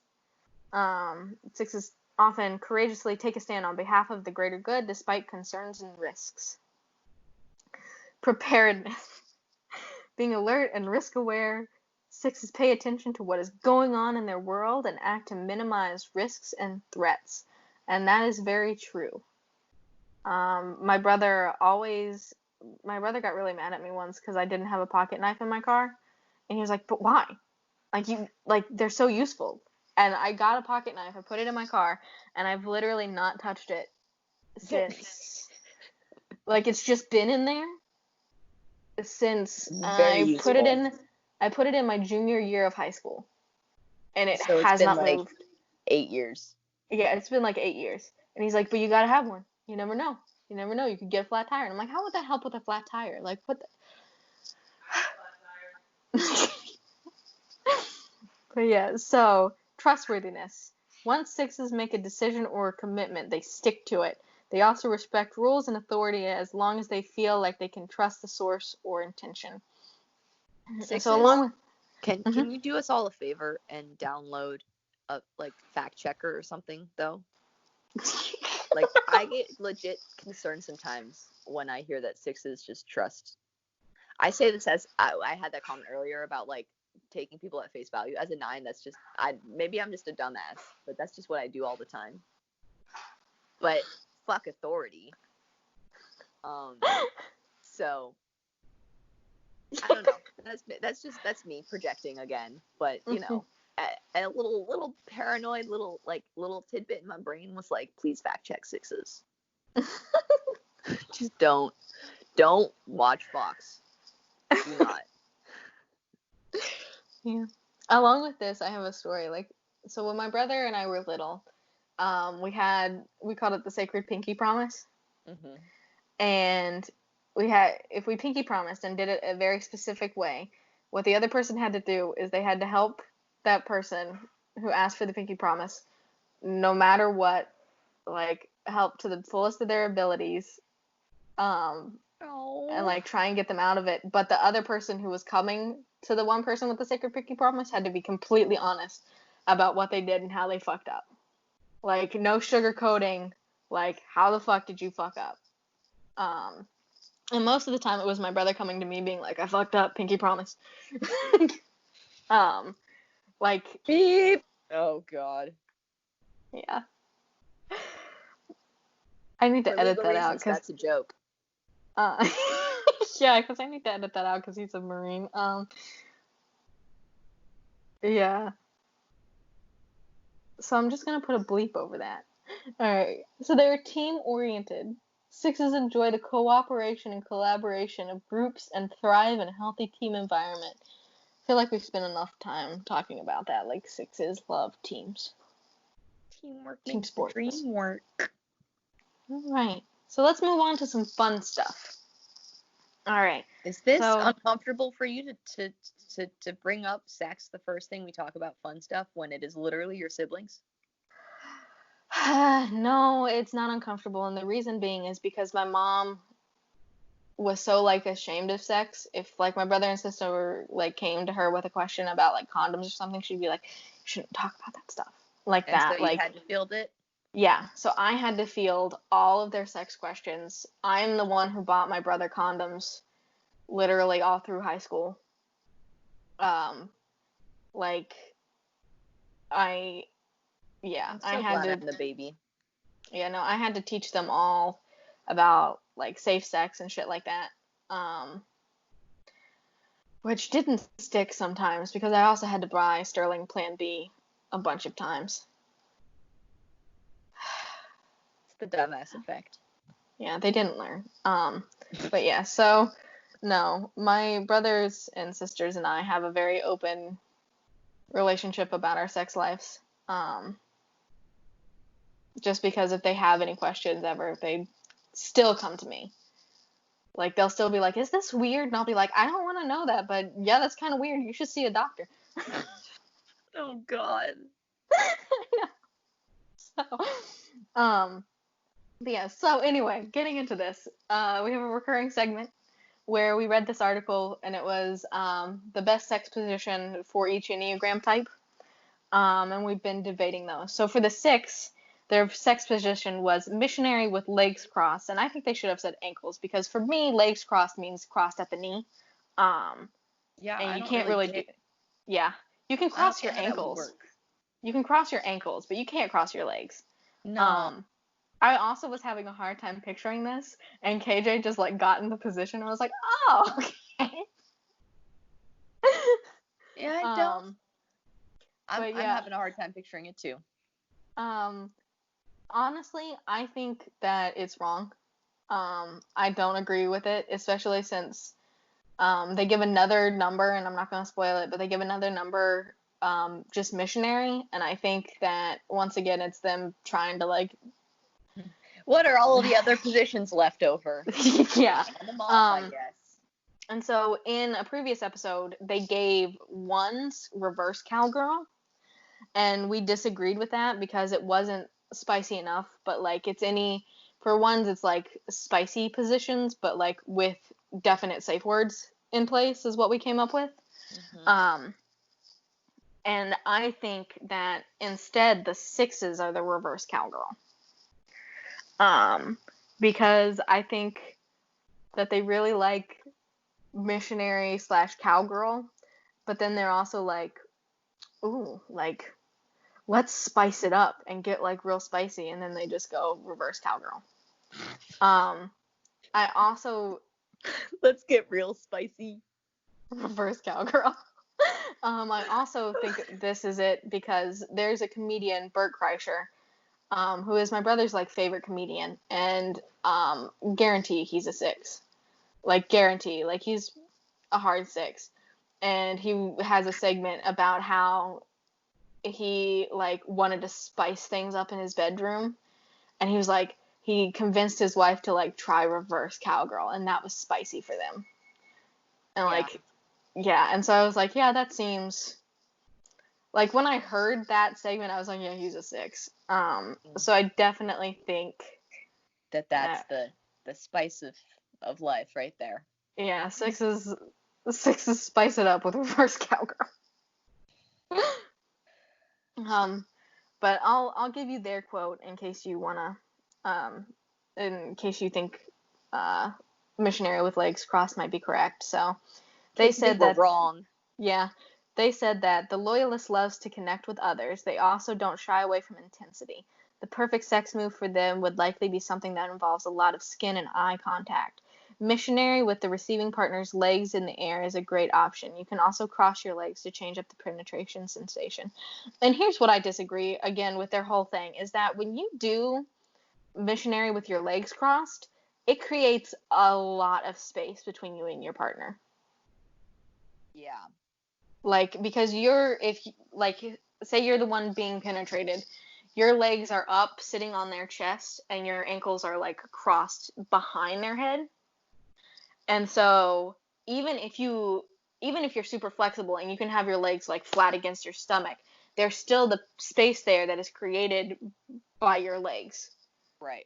6s often courageously take a stand on behalf of the greater good despite concerns and risks. Preparedness. Being alert and risk aware, 6s pay attention to what is going on in their world and act to minimize risks and threats. And that is very true. My brother got really mad at me once because I didn't have a pocket knife in my car. And he was like, but why? Like, they're so useful. And I got a pocket knife, I put it in my car, and I've literally not touched it since. Like, it's just been in there since Very put it useful. I put it in my junior year of high school. And it So it's has been not like moved. 8 years. Yeah, it's been like 8 years. And he's like, but you gotta have one. You never know. You never know. You could get a flat tire. And I'm like, how would that help with a flat tire? Like, what the... But yeah, so trustworthiness. Once 6s make a decision or a commitment, they stick to it. They also respect rules and authority as long as they feel like they can trust the source or intention. 6s, So along with can you do us all a favor and download a like fact checker or something though? Like, I get legit concerned sometimes when I hear that 6s just trust. I say this as I had that comment earlier about like taking people at face value. As a 9, that's just maybe I'm just a dumbass, but that's just what I do all the time. But fuck authority. So I don't know. That's me projecting again. But you know, a little paranoid little tidbit in my brain was like, please fact check 6s. Just don't watch Fox. Do not. Yeah. Along with this, I have a story. Like, so when my brother and I were little, we called it the sacred pinky promise. Mm-hmm. And if we pinky promised and did it a very specific way, what the other person had to do is they had to help that person who asked for the pinky promise, no matter what, like, help to the fullest of their abilities, and like try and get them out of it. But the other person who was coming to the one person with the sacred pinky promise had to be completely honest about what they did and how they fucked up. Like, no sugarcoating. Like, how the fuck did you fuck up? And most of the time it was my brother coming to me being like, I fucked up, pinky promise. Like, Beep. Oh god. yeah. I need to For edit legal that out reasons, because that's a joke. yeah, because I need to edit that out because he's a Marine. Yeah. So I'm just gonna put a bleep over that. Alright. So they're team oriented. 6s enjoy the cooperation and collaboration of groups and thrive in a healthy team environment. I feel like we've spent enough time talking about that. Like, 6s love teams. Teamwork Team makes the sports. dream work. Alright. So let's move on to some fun stuff. Alright. Is this So- uncomfortable for you to bring up sex the first thing we talk about fun stuff when it is literally your siblings? No, it's not uncomfortable, and the reason being is because my mom was so like ashamed of sex. If like my brother and sister were like came to her with a question about like condoms or something, she'd be like, "You shouldn't talk about that stuff." Like And that. so you Like, had to field it? yeah. So I had to field all of their sex questions. I'm the one who bought my brother condoms literally all through high school. Like, I I'm so glad I'm the baby. Yeah, no, I had to teach them all about like safe sex and shit like that. which didn't stick sometimes because I also had to buy Sterling Plan B a bunch of times. It's the dumbass effect. Yeah, they didn't learn. But yeah, so no, my brothers and sisters and I have a very open relationship about our sex lives. Just because if they have any questions ever, they still come to me. Like, they'll still be like, is this weird? And I'll be like, I don't want to know that, but yeah, that's kind of weird. You should see a doctor. Oh, God. So, but yeah, so anyway, getting into this, we have a recurring segment where we read this article, and it was the best sex position for each Enneagram type, and we've been debating those. So for the 6, their sex position was missionary with legs crossed, and I think they should have said ankles, because for me, legs crossed means crossed at the knee, Yeah, and I you don't can't really really get, do. Yeah, you can I don't cross your get how that would ankles. work. You can cross your ankles, but you can't cross your legs. No. I also was having a hard time picturing this, and KJ just like got in the position, and I was like, oh, okay. Yeah, I don't. I'm yeah. having a hard time picturing it too. Honestly, I think that it's wrong. I don't agree with it, especially since they give another number, and I'm not going to spoil it, but they give another number, just missionary, and I think that once again it's them trying to like. What are all of the other positions left over? Yeah. Round them off, I guess. And so in a previous episode, they gave ones reverse cowgirl, and we disagreed with that because it wasn't spicy enough. But like for ones, it's like spicy positions, but like with definite safe words in place is what we came up with. Mm-hmm. And I think that instead the 6s are the reverse cowgirl. Because I think that they really like missionary / cowgirl, but then they're also like, ooh, like, let's spice it up and get like real spicy, and then they just go reverse cowgirl. I also Let's get real spicy. reverse cowgirl. I also think this is it because there's a comedian, Bert Kreischer, who is my brother's like favorite comedian, and guarantee he's a 6. Like, guarantee, like he's a hard 6. And he has a segment about how he like wanted to spice things up in his bedroom, and he was like, he convinced his wife to like try reverse cowgirl, and that was spicy for them. And like, yeah, and so I was like, yeah, that seems like, when I heard that segment, I was like, yeah, he's a 6. So I definitely think that's the spice of life right there. Yeah, 6s spice it up with reverse cowgirl. But I'll give you their quote in case you wanna, in case you think missionary with legs crossed might be correct. So they said that we're wrong. Yeah, they said that the loyalist loves to connect with others. They also don't shy away from intensity. The perfect sex move for them would likely be something that involves a lot of skin and eye contact. Missionary with the receiving partner's legs in the air is a great option. You can also cross your legs to change up the penetration sensation. And here's what I disagree, again, with their whole thing, is that when you do missionary with your legs crossed, it creates a lot of space between you and your partner. Yeah. Like, because say you're the one being penetrated, your legs are up sitting on their chest and your ankles are like crossed behind their head. And so even if you're super flexible and you can have your legs like flat against your stomach, there's still the space there that is created by your legs. Right.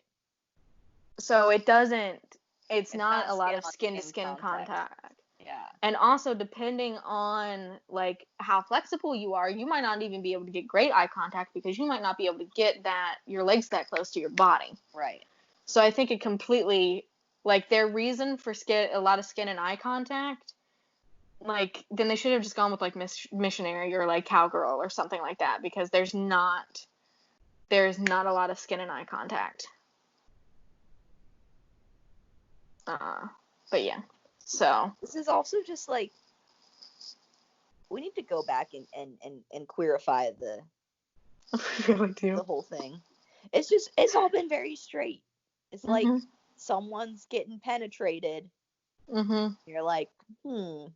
So it's not a lot of skin to skin contact. Yeah. And also, depending on like how flexible you are, you might not even be able to get great eye contact because you might not be able to get your legs that close to your body. Right. So I think it completely, like, their reason for a lot of skin and eye contact, like, then they should have just gone with like missionary or like cowgirl or something like that, because there's not a lot of skin and eye contact. But yeah. So This is also just like, we need to go back and queerify the really do. whole thing. It's all been very straight. It's like Mhm. someone's getting penetrated. Mhm. You're like, The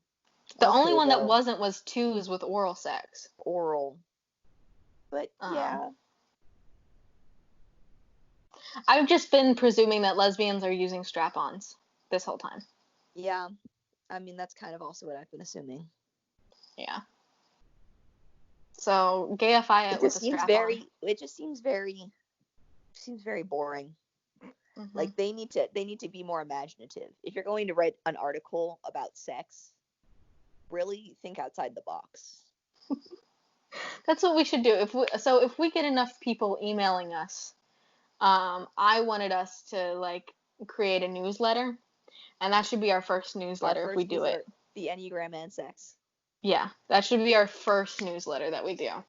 okay, only one that well, wasn't was twos with oral sex. oral. But yeah, I've just been presuming that lesbians are using strap-ons this whole time. yeah. I mean, that's kind of also what I've been assuming. Yeah. So gayify it with a strap-on. It just seems very boring. Mhm. Like they need to be more imaginative. If you're going to write an article about sex, really think outside the box. That's what we should do. If we get enough people emailing us, I wanted us to like create a newsletter, and that should be our first newsletter if we do it. The Enneagram and sex. Yeah, that should be our first newsletter that we do.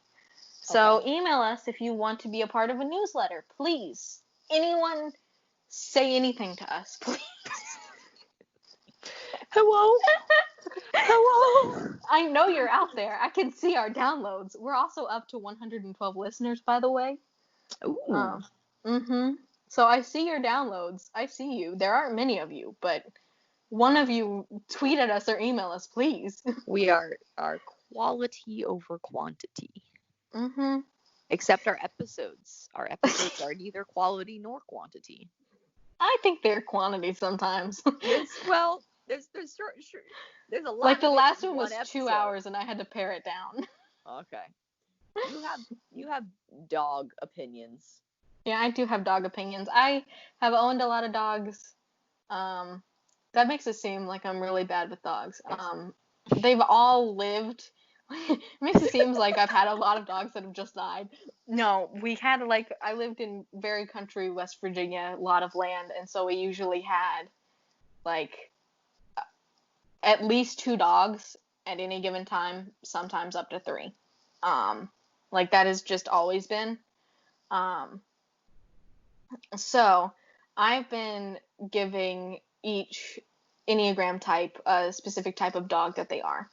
So Okay. email us if you want to be a part of a newsletter, please. Anyone say anything to us, please. Hello. Hello. I know you're out there. I can see our downloads. We're also up to 112 listeners, by the way. Ooh. So I see your downloads. I see you. There aren't many of you, but one of you tweet at us or email us, please. We are quality over quantity. Mhm. Except our episodes. Our episodes are neither quality nor quantity. I think they're quantity sometimes. There's a lot. Like the of it last in one was episode. 2 hours, and I had to pare it down. Okay. You have dog opinions. Yeah, I do have dog opinions. I have owned a lot of dogs. That makes it seem like I'm really bad with dogs. They've all lived. It makes it seem like I've had a lot of dogs that have just died. No, we had like I lived in very country West Virginia, a lot of land, and so we usually had like at least 2 dogs at any given time, sometimes up to 3. Like that has just always been. So I've been giving each Enneagram type a specific type of dog that they are.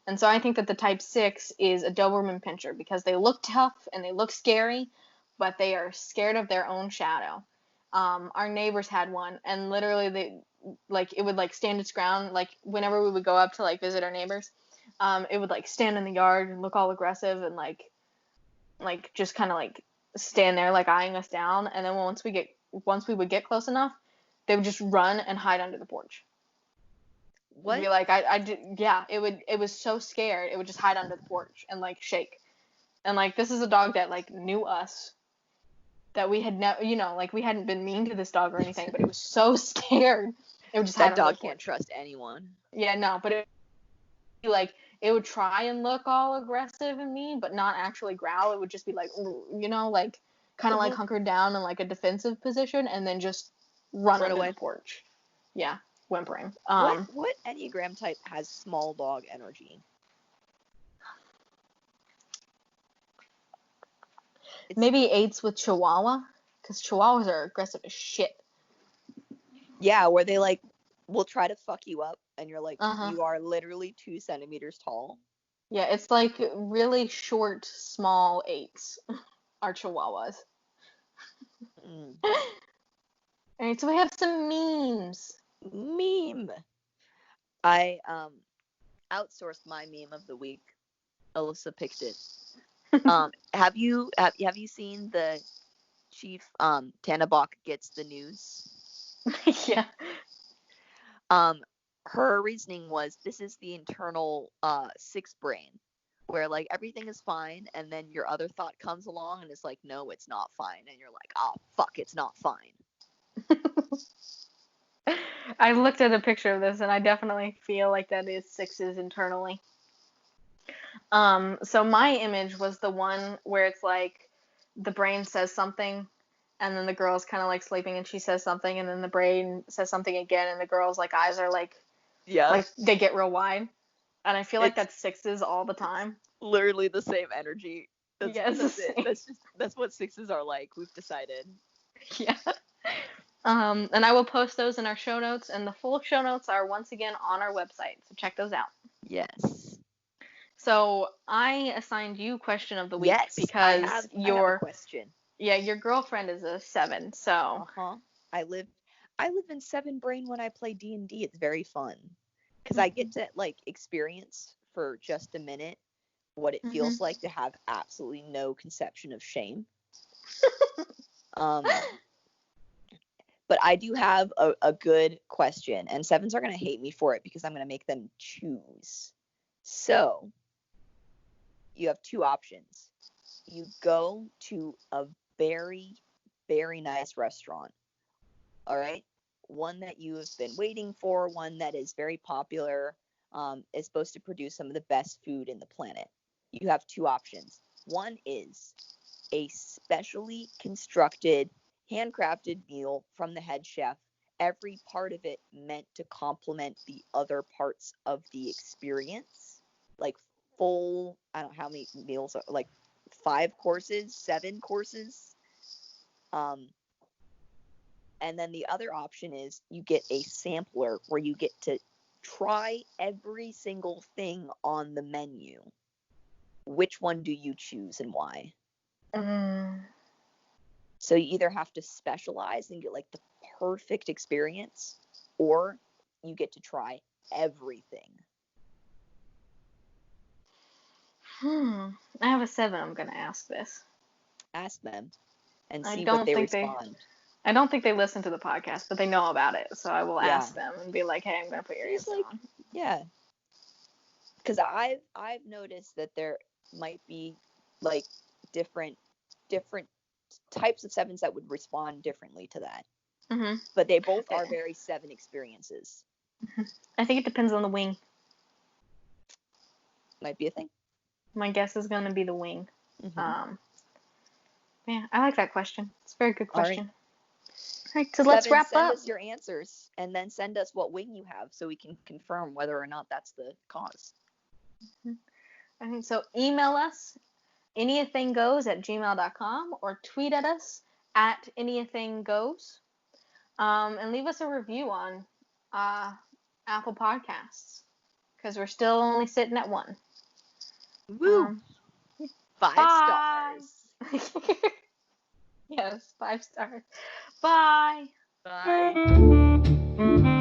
And so I think that the type 6 is a Doberman Pinscher because they look tough and they look scary, but they are scared of their own shadow. Our neighbors had one, and literally it would like stand its ground. Like whenever we would go up to like visit our neighbors, it would like stand in the yard and look all aggressive and like just kind of like stand there like eyeing us down. And then once we would get close enough, they would just run and hide under the porch. What? Be like, I did, yeah. It was so scared, it would just hide under the porch and like shake. And like this is a dog that like knew us, that we had never, like we hadn't been mean to this dog or anything, but it was so scared, it would just hide That under dog the porch. can't trust anyone. Yeah, no, but it would try and look all aggressive and mean, but not actually growl. It would just be like, like kind of like hunkered down in like a defensive position, and then just run under away. the porch. Yeah, whimpering. What Enneagram type has small dog energy? Maybe 8s with Chihuahua, because Chihuahuas are aggressive as shit. Yeah, where they like will try to fuck you up, and you're like, Uh-huh. you are literally 2 centimeters tall. Yeah, it's like really short, small 8s are Chihuahuas. Mm. Alright, so we have some memes. Meme. I outsourced my meme of the week. Alyssa picked it. Have you seen the Chief Tannenbach gets the news? Yeah. Her reasoning was, this is the internal 6 brain, where like everything is fine, and then your other thought comes along and it's like, no, it's not fine, and you're like, oh fuck, it's not fine. I looked at a picture of this, and I definitely feel like that is 6s internally. So my image was the one where it's like the brain says something, and then the girl's kind of like sleeping, and she says something, and then the brain says something again, and the girl's like eyes are like they get real wide. And I feel like that's 6s all the time. Literally the same energy. That's it. That's what 6s are like. We've decided. Yeah. And I will post those in our show notes, and the full show notes are once again on our website, so check those out. Yes. So I assigned you question of the week Yes, because I have a question. your girlfriend is a 7, so I live in 7 brain when I play D&D. It's very fun because I get to like experience for just a minute what it feels like to have absolutely no conception of shame. But I do have a good question, and 7s are going to hate me for it because I'm going to make them choose. So you have 2 options. You go to a very, very nice restaurant. All right. One that you have been waiting for, one that is very popular, is supposed to produce some of the best food in the planet. You have 2 options. One is a specially constructed, handcrafted meal from the head chef, every part of it meant to complement the other parts of the experience, like full, I don't know how many meals, like 5 courses, 7 courses. And then the other option is you get a sampler where you get to try every single thing on the menu. Which one do you choose and why? So you either have to specialize and get like the perfect experience, or you get to try everything. I have a 7. I'm going to ask this. Ask them and see what they respond. I don't think they listen to the podcast, but they know about it. So I will ask them and be like, hey, I'm going to put your answer on. Yeah. Because I've noticed that there might be like different types of 7s that would respond differently to that. But they both are very 7 experiences. I think it depends on the wing. Might be a thing. My guess is going to be the wing. Yeah, I like that question. It's a very good question. All right, so let's wrap up. Send us your answers, and then send us what wing you have so we can confirm whether or not that's the cause. I think so. Email us, anythinggoes@gmail.com, or tweet at us at anythinggoes, and leave us a review on Apple Podcasts, because we're still only sitting at 1. Woo! 5 stars. Yes, 5 stars. Bye. Bye.